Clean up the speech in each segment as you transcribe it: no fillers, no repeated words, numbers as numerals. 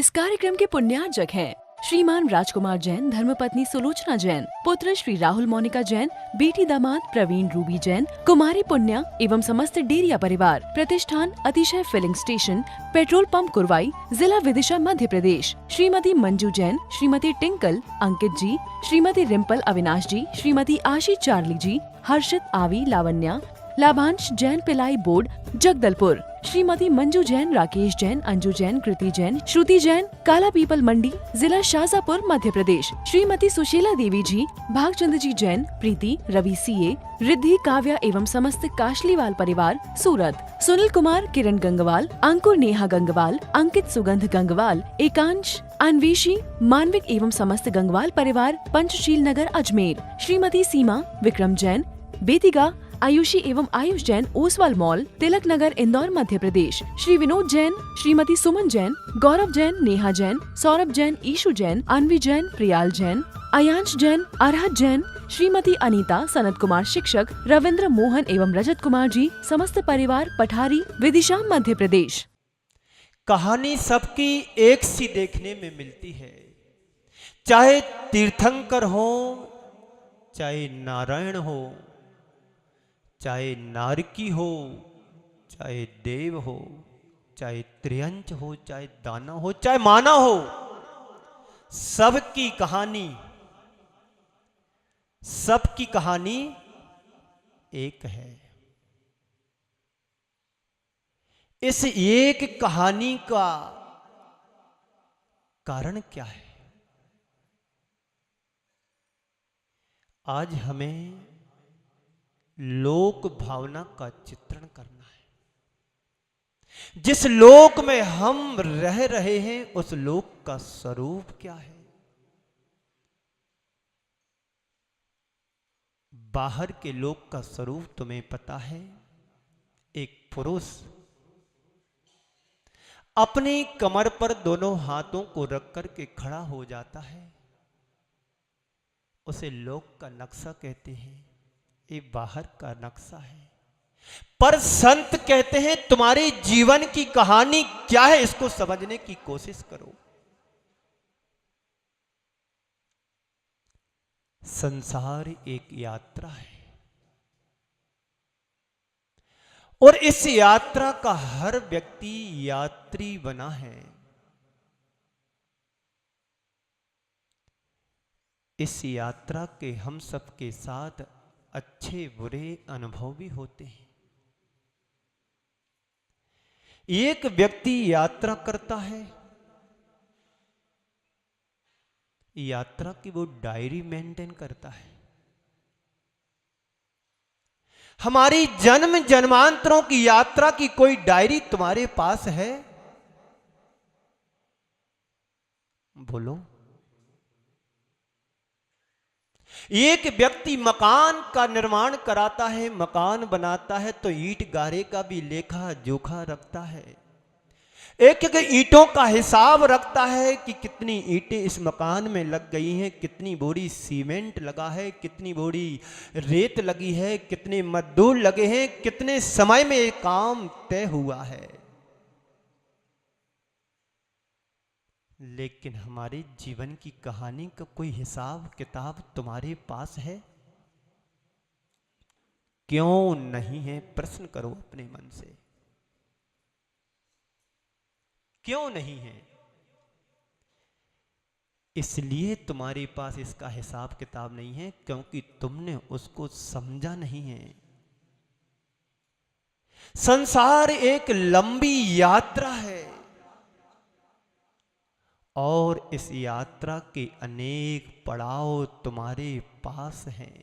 इस कार्यक्रम के पुण्यार्जक हैं श्रीमान राजकुमार जैन, धर्मपत्नी सुलोचना जैन, पुत्र श्री राहुल मोनिका जैन, बेटी दामाद प्रवीण रूबी जैन, कुमारी पुण्या एवं समस्त डेरिया परिवार। प्रतिष्ठान Atishay filling station, petrol pump Kurwai, जिला Vidisha, Madhya Pradesh. Shrimati Manju Jain, Shrimati Tinkle, Ankit ji, Shrimati Rimpal Avinash ji, Shrimati Aashi Charlie ji, Harshit Aavi Lavanya, Labhansh Jain ply board Jagdalpur, Shrimati Manju Jain, Rakesh Jain, Anju Jain, Kriti Jain, Shruti Jain, Kala Pipal Mandi, जिला शाजापुर, मध्य प्रदेश। श्रीमती सुशीला देवी जी, भागचंद जी जैन, प्रीति, रवि सीए, रिद्धि, काव्या एवं समस्त काशलीवाल परिवार, सूरत। सुनील कुमार, किरण गंगवाल, अंकुर, नेहा गंगवाल, अंकित, सुगंध गंगवाल, एकांश, अन्वेशी, मानविक एवं समस्त गंगवाल परिवार, पंचशील नगर, अजमेर। श्रीमती सीमा, विक्रम जैन, बेतिगा, आयुषी एवं आयुष जैन, ओसवाल मॉल, तिलक नगर, इंदौर, मध्य प्रदेश। श्री विनोद जैन, श्रीमती सुमन जैन, गौरव जैन, नेहा जैन, सौरभ जैन, ईशु जैन, अनवी जैन, प्रियाल जैन, अयांश जैन, अरहत जैन, श्रीमती अनीता, सनत कुमार शिक्षक, रविंद्र मोहन एवं रजत कुमार जी, समस्त परिवार, पठारी, विदिशा, मध्य प्रदेश। कहानी सबकी एक सी देखने में मिलती है, चाहे तीर्थंकर हो, चाहे नारायण हो, चाहे नारकी हो, चाहे देव हो, चाहे त्रियंच हो, चाहे दाना हो, चाहे माना हो, सबकी कहानी एक है। इस एक कहानी का कारण क्या है? आज हमें लोक भावना का चित्रण करना है। जिस लोक में हम रह रहे हैं उस लोक का स्वरूप क्या है? बाहर के लोक का स्वरूप तुम्हें पता है। एक पुरुष अपनी कमर पर दोनों हाथों को रख कर के खड़ा हो जाता है, उसे लोक का नक्शा कहते हैं। ये बाहर का नक्शा है। पर संत कहते हैं तुम्हारे जीवन की कहानी क्या है, इसको समझने की कोशिश करो। संसार एक यात्रा है और इस यात्रा का हर व्यक्ति यात्री बना है। इस यात्रा के हम सबके साथ अच्छे बुरे अनुभव भी होते हैं। एक व्यक्ति यात्रा करता है, यात्रा की वो डायरी मेंटेन करता है। हमारी जन्म जन्मांतरों की यात्रा की कोई डायरी तुम्हारे पास है? बोलो। एक व्यक्ति मकान का निर्माण कराता है, मकान बनाता है तो ईंट गारे का भी लेखा जोखा रखता है। एक एक ईंटों का हिसाब रखता है कि कितनी ईंटें इस मकान में लग गई हैं, कितनी बोरी सीमेंट लगा है, कितनी बोरी रेत लगी है, कितने मजदूर लगे हैं, कितने समय में ये काम तय हुआ है। लेकिन हमारे जीवन की कहानी का कोई हिसाब किताब तुम्हारे पास है? क्यों नहीं है? प्रश्न करो अपने मन से, क्यों नहीं है? इसलिए तुम्हारे पास इसका हिसाब किताब नहीं है क्योंकि तुमने उसको समझा नहीं है। संसार एक लंबी यात्रा है और इस यात्रा के अनेक पड़ाव तुम्हारे पास हैं।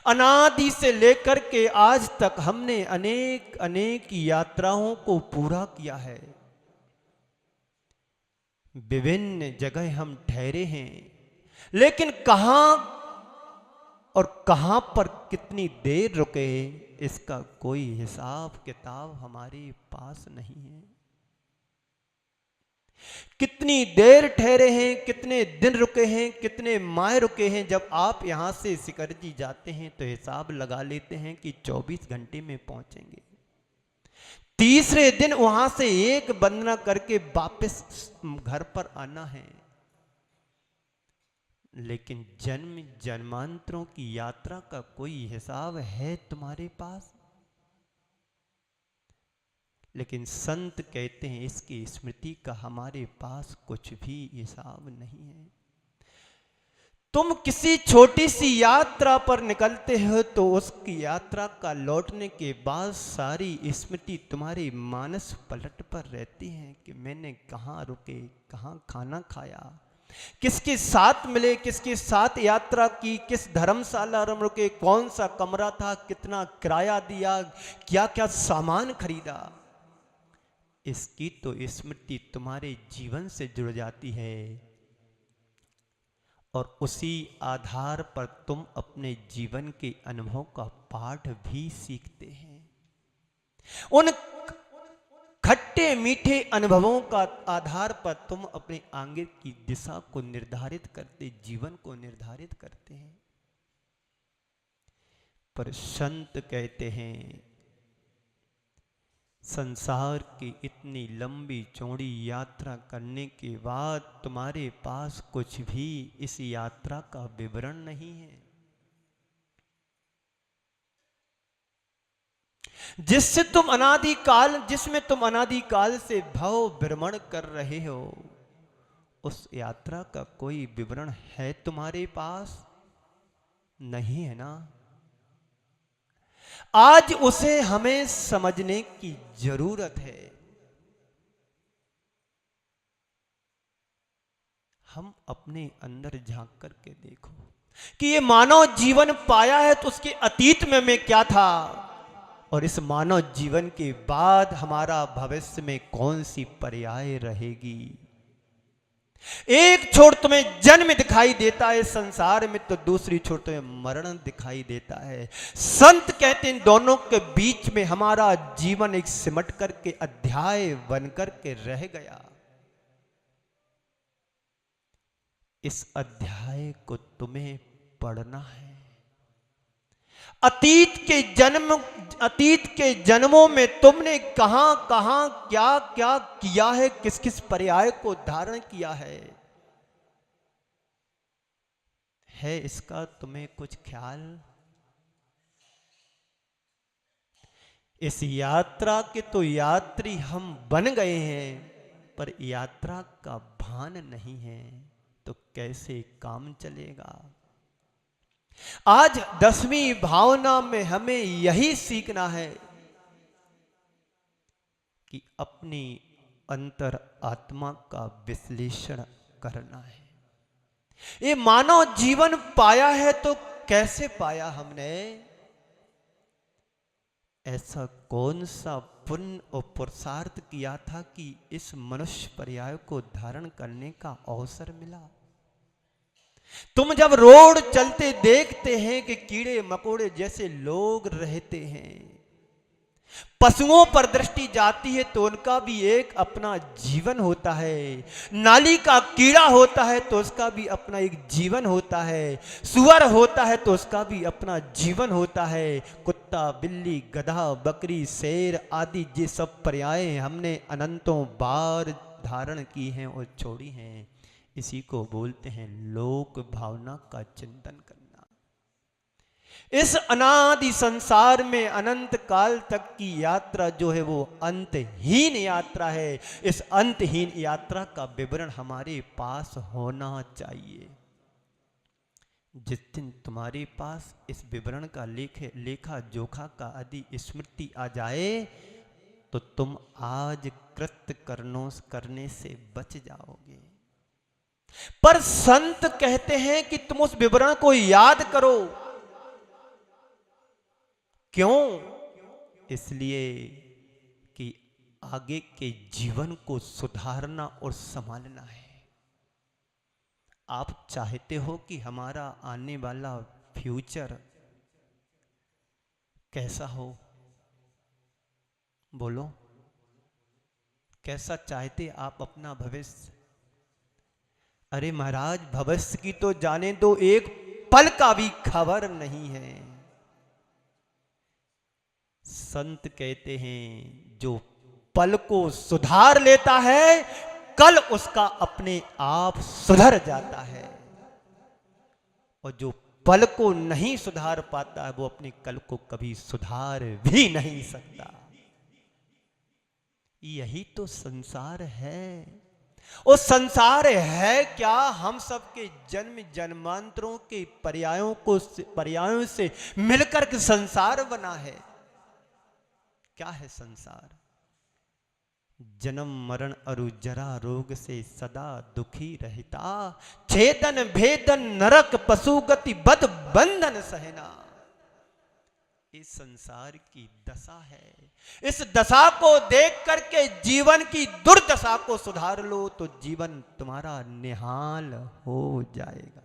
अनादि से लेकर के आज तक हमने अनेक अनेक यात्राओं को पूरा किया है। विभिन्न जगह हम ठहरे हैं, लेकिन कहां और कहां पर कितनी देर रुके इसका कोई हिसाब किताब हमारे पास नहीं है। कितनी देर ठहरे हैं, कितने दिन रुके हैं, कितने माह रुके हैं। जब आप यहां से सिकरजी जाते हैं तो हिसाब लगा लेते हैं कि 24 घंटे में पहुंचेंगे। तीसरे दिन वहां से एक वंदना करके वापस घर पर आना है। लेकिन जन्म जन्मांतरों की यात्रा का कोई हिसाब है तुम्हारे पास? लेकिन संत कहते हैं इसकी स्मृति का हमारे पास कुछ भी हिसाब नहीं है। तुम किसी छोटी सी यात्रा पर निकलते हो तो उसकी यात्रा का लौटने के बाद सारी स्मृति तुम्हारे मानस पलट पर रहती है कि मैंने कहाँ रुके, कहाँ खाना खाया, किसके साथ मिले, किसके साथ यात्रा की, किस धर्मशाला में रुके, कौन सा कमरा था, कितना किराया दिया, क्या क्या सामान खरीदा। इसकी तो स्मृति तुम्हारे जीवन से जुड़ जाती है और उसी आधार पर तुम अपने जीवन के अनुभव का पाठ भी सीखते हैं। उन खट्टे मीठे अनुभवों का आधार पर तुम अपने आगे की दिशा को निर्धारित करते, जीवन को निर्धारित करते हैं। पर संत कहते हैं संसार की इतनी लंबी चौड़ी यात्रा करने के बाद तुम्हारे पास कुछ भी इस यात्रा का विवरण नहीं है, जिसमें तुम अनादिकाल से भव भ्रमण कर रहे हो। उस यात्रा का कोई विवरण है तुम्हारे पास? नहीं है ना। आज उसे हमें समझने की जरूरत है। हम अपने अंदर झांक करके देखो कि ये मानव जीवन पाया है तो उसके अतीत में मैं क्या था और इस मानव जीवन के बाद हमारा भविष्य में कौन सी पर्याय रहेगी। एक छोर तुम्हें जन्म दिखाई देता है संसार में तो दूसरी छोर तुम्हें मरण दिखाई देता है। संत कहते हैं दोनों के बीच में हमारा जीवन एक सिमट करके अध्याय बनकर के रह गया। इस अध्याय को तुम्हें पढ़ना है। अतीत के जन्मों में तुमने कहां कहां क्या क्या किया है, किस किस पर्याय को धारण किया है इसका तुम्हें कुछ ख्याल? इस यात्रा के तो यात्री हम बन गए हैं पर यात्रा का भान नहीं है तो कैसे काम चलेगा। आज 10वीं भावना में हमें यही सीखना है कि अपनी अंतर आत्मा का विश्लेषण करना है। ये मानव जीवन पाया है तो कैसे पाया हमने? ऐसा कौन सा पुण्य और पुरुषार्थ किया था कि इस मनुष्य पर्याय को धारण करने का अवसर मिला? तुम जब रोड चलते देखते हैं कि कीड़े मकोड़े जैसे लोग रहते हैं, पशुओं पर दृष्टि जाती है तो उनका भी एक अपना जीवन होता है, नाली का कीड़ा होता है तो उसका भी अपना एक जीवन होता है, सुअर होता है तो उसका भी अपना जीवन होता है, कुत्ता बिल्ली गधा बकरी शेर आदि ये सब पर्याय हमने अनंतों बार धारण की हैं और छोड़ी हैं। इसी को बोलते हैं लोक भावना का चिंतन करना। इस अनादि संसार में अनंत काल तक की यात्रा जो है वो अंतहीन यात्रा है। इस अंतहीन यात्रा का विवरण हमारे पास होना चाहिए। जिस दिन तुम्हारे पास इस विवरण का लेखा जोखा का आदि स्मृति आ जाए तो तुम आज कृत्य करने से बच जाओगे। पर संत कहते हैं कि तुम उस विवरण को याद करो। क्यों? इसलिए कि आगे के जीवन को सुधारना और संभालना है। आप चाहते हो कि हमारा आने वाला फ्यूचर कैसा हो? बोलो, कैसा चाहते आप अपना भविष्य? अरे महाराज, भविष्य की तो जाने दो, एक पल का भी खबर नहीं है। संत कहते हैं जो पल को सुधार लेता है कल उसका अपने आप सुधर जाता है, और जो पल को नहीं सुधार पाता है वो अपने कल को कभी सुधार भी नहीं सकता। यही तो संसार है। और संसार है क्या? हम सबके जन्म जन्मांतरों के पर्यायों से मिलकर के संसार बना है। क्या है संसार? जन्म मरण अरु जरा रोग से सदा दुखी रहता, छेदन भेदन नरक पशु गति बद बंधन सहना। इस संसार की दशा है। इस दशा को देख करके जीवन की दुर्दशा को सुधार लो तो जीवन तुम्हारा निहाल हो जाएगा।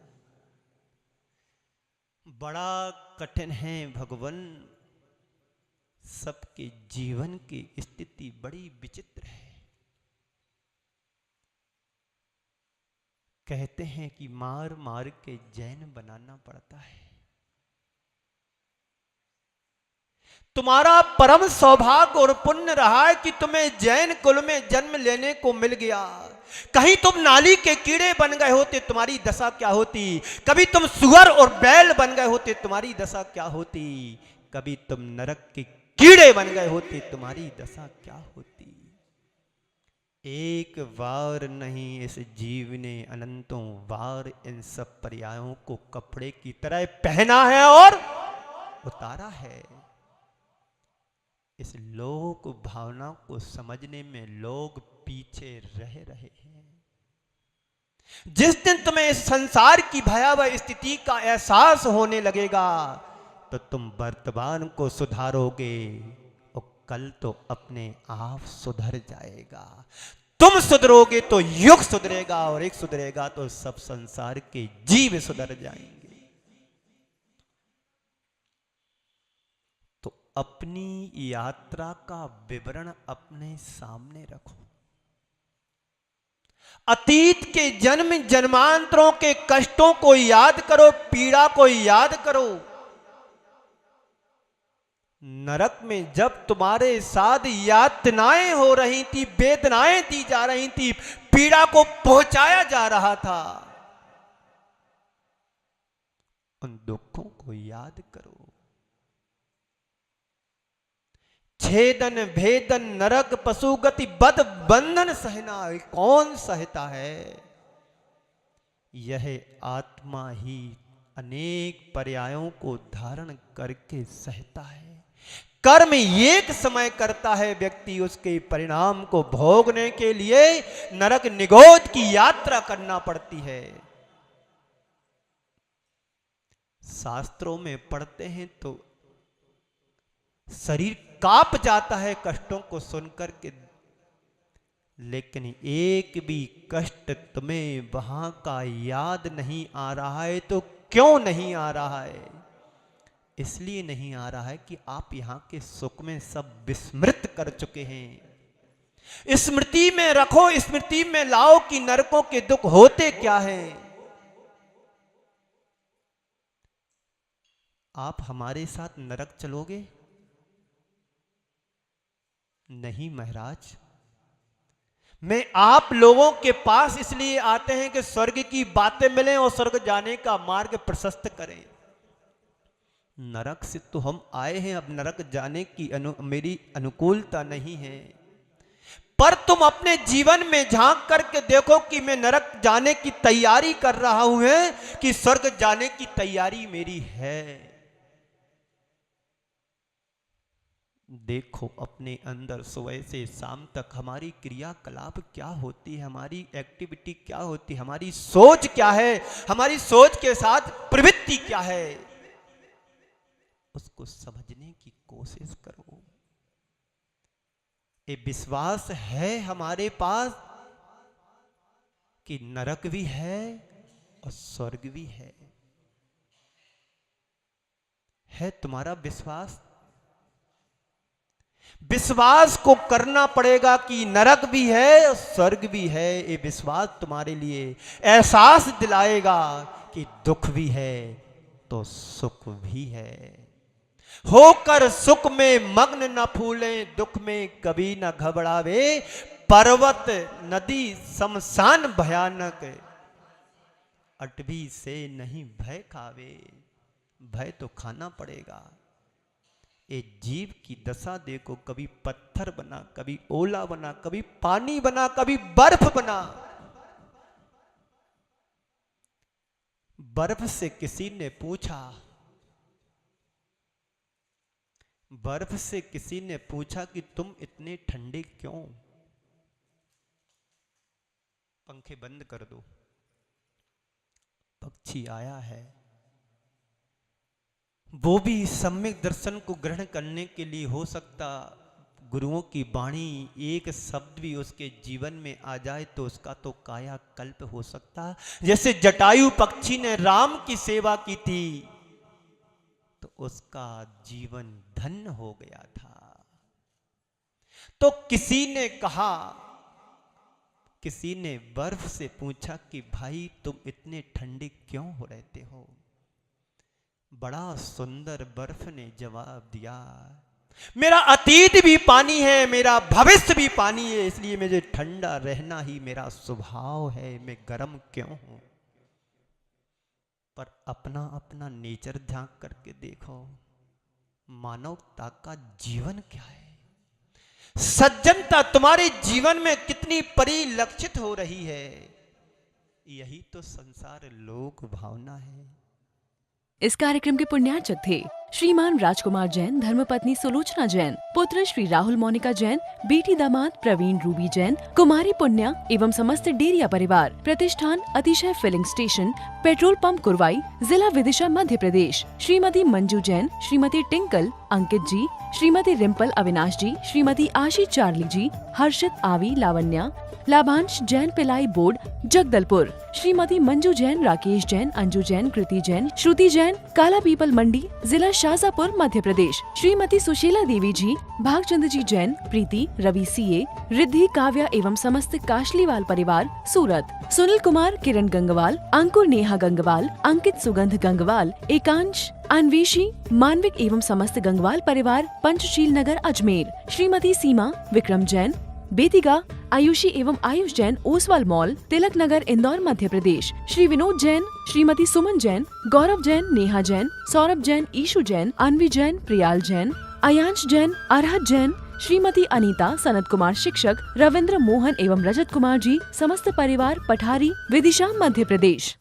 बड़ा कठिन है भगवान, सबके जीवन की स्थिति बड़ी विचित्र है। कहते हैं कि मार मार के जैन बनाना पड़ता है। तुम्हारा परम सौभाग्य और पुण्य रहा है कि तुम्हें जैन कुल में जन्म लेने को मिल गया। कहीं तुम नाली के कीड़े बन गए होते तुम्हारी दशा क्या होती? कभी तुम सुअर और बैल बन गए होते तुम्हारी दशा क्या होती? कभी तुम नरक के कीड़े बन गए होते तुम्हारी दशा क्या होती? एक बार नहीं, इस जीव ने अनंतों बार इन सब पर्यायों को कपड़े की तरह पहना है और उतारा है। इस लोक भावना को समझने में लोग पीछे रह रहे हैं। जिस दिन तुम्हें इस संसार की भयावह स्थिति का एहसास होने लगेगा तो तुम वर्तमान को सुधारोगे और कल तो अपने आप सुधर जाएगा। तुम सुधरोगे तो युग सुधरेगा, और एक सुधरेगा तो सब संसार के जीव सुधर जाएंगे। तो अपनी यात्रा का विवरण अपने सामने रखो। अतीत के जन्म जन्मांतरों के कष्टों को याद करो, पीड़ा को याद करो। नरक में जब तुम्हारे साथ यातनाएं हो रही थी, वेदनाएं दी जा रही थी, पीड़ा को पहुंचाया जा रहा था, उन दुखों को याद करो। छेदन भेदन नरक पशु गति बद बंधन सहना, कौन सहता है? यह आत्मा ही अनेक पर्यायों को धारण करके सहता है। कर्म एक समय करता है व्यक्ति, उसके परिणाम को भोगने के लिए नरक निगोद की यात्रा करना पड़ती है। शास्त्रों में पढ़ते हैं तो शरीर कांप जाता है कष्टों को सुनकर के, लेकिन एक भी कष्ट तुम्हें वहां का याद नहीं आ रहा है। तो क्यों नहीं आ रहा है? इसलिए नहीं आ रहा है कि आप यहां के सुख में सब विस्मृत कर चुके हैं। स्मृति में रखो, स्मृति में लाओ कि नरकों के दुख होते क्या हैं। आप हमारे साथ नरक चलोगे? नहीं महाराज, मैं आप लोगों के पास इसलिए आते हैं कि स्वर्ग की बातें मिलें और स्वर्ग जाने का मार्ग प्रशस्त करें। नरक से तो हम आए हैं, अब नरक जाने की मेरी अनुकूलता नहीं है। पर तुम अपने जीवन में झांक करके देखो कि मैं नरक जाने की तैयारी कर रहा हूं कि स्वर्ग जाने की तैयारी मेरी है। देखो अपने अंदर सुबह से शाम तक हमारी क्रियाकलाप क्या होती है, हमारी एक्टिविटी क्या होती है, हमारी सोच क्या है, हमारी सोच के साथ प्रवृत्ति क्या है, उसको समझने की कोशिश करो। ये विश्वास है हमारे पास कि नरक भी है और स्वर्ग भी है तुम्हारा विश्वास? विश्वास को करना पड़ेगा कि नरक भी है और स्वर्ग भी है। ये विश्वास तुम्हारे लिए एहसास दिलाएगा कि दुख भी है तो सुख भी है। होकर सुख में मग्न न फूलें, दुख में कभी न घबरावे। पर्वत नदी शमशान भयानक, अटवी से नहीं भय खावे। भय तो खाना पड़ेगा। ये जीव की दशा देखो, कभी पत्थर बना, कभी ओला बना, कभी पानी बना, कभी बर्फ बना। बर्फ से किसी ने पूछा, बर्फ से किसी ने पूछा कि तुम इतने ठंडे क्यों? पंखे बंद कर दो। पक्षी आया है, वो भी सम्यक दर्शन को ग्रहण करने के लिए हो सकता गुरुओं की वाणी एक शब्द भी उसके जीवन में आ जाए तो उसका तो कायाकल्प हो सकता। जैसे जटायु पक्षी ने राम की सेवा की थी तो उसका जीवन धन्य हो गया था। तो किसी ने कहा, किसी ने बर्फ से पूछा कि भाई तुम इतने ठंडे क्यों हो रहते हो? बड़ा सुंदर बर्फ ने जवाब दिया, मेरा अतीत भी पानी है, मेरा भविष्य भी पानी है, इसलिए मुझे ठंडा रहना ही मेरा स्वभाव है, मैं गर्म क्यों हूं? पर अपना अपना नेचर झांक करके देखो, मानवता का जीवन क्या है? सज्जनता तुम्हारे जीवन में कितनी परिलक्षित हो रही है? यही तो संसार लोक भावना है। इस कार्यक्रम के पुण्यार्चक थे श्रीमान राजकुमार जैन, धर्मपत्नी सुलोचना जैन, पुत्र श्री राहुल मोनिका जैन, बेटी दामाद प्रवीण रूबी जैन, कुमारी पुण्या एवं समस्त डेरिया परिवार। प्रतिष्ठान Atishay filling station, petrol pump Kurwai, जिला Vidisha Madhya Pradesh. Shrimati Manju Jain, Shrimati Tinkle, Ankit ji, Shrimati Rimpal Avinash ji, Shrimati Aashi Charlie ji, Harshit Aavi Lavanya, Labhansh Jain ply board Jagdalpur, Shrimati Manju Jain, Rakesh Jain, Anju Jain, Kriti Jain, Shruti Jain, Kala Pipal Mandi, जिला शाजापुर मध्य प्रदेश। श्रीमती सुशीला देवी जी, भागचंद जी जैन, प्रीति, रवि सीए, रिद्धि, काव्या एवं समस्त काशलीवाल परिवार सूरत। सुनील कुमार, किरण गंगवाल, अंकुर नेहा गंगवाल, अंकित सुगंध गंगवाल, एकांश अन्वेषी, मानविक एवं समस्त गंगवाल परिवार पंचशील नगर अजमेर। श्रीमती सीमा, विक्रम जैन, बेतिगा, आयुषी एवं आयुष जैन, ओसवाल मॉल, तिलक नगर, इंदौर मध्य प्रदेश। श्री विनोद जैन, श्रीमती सुमन जैन, गौरव जैन, नेहा जैन, सौरभ जैन, ईशु जैन, अन्वी जैन, प्रियाल जैन, अयांश जैन, अरहत जैन, श्रीमती अनीता, सनत कुमार शिक्षक, रविंद्र मोहन एवं रजत कुमार जी, समस्त परिवार पठारी, विदिशा मध्य प्रदेश।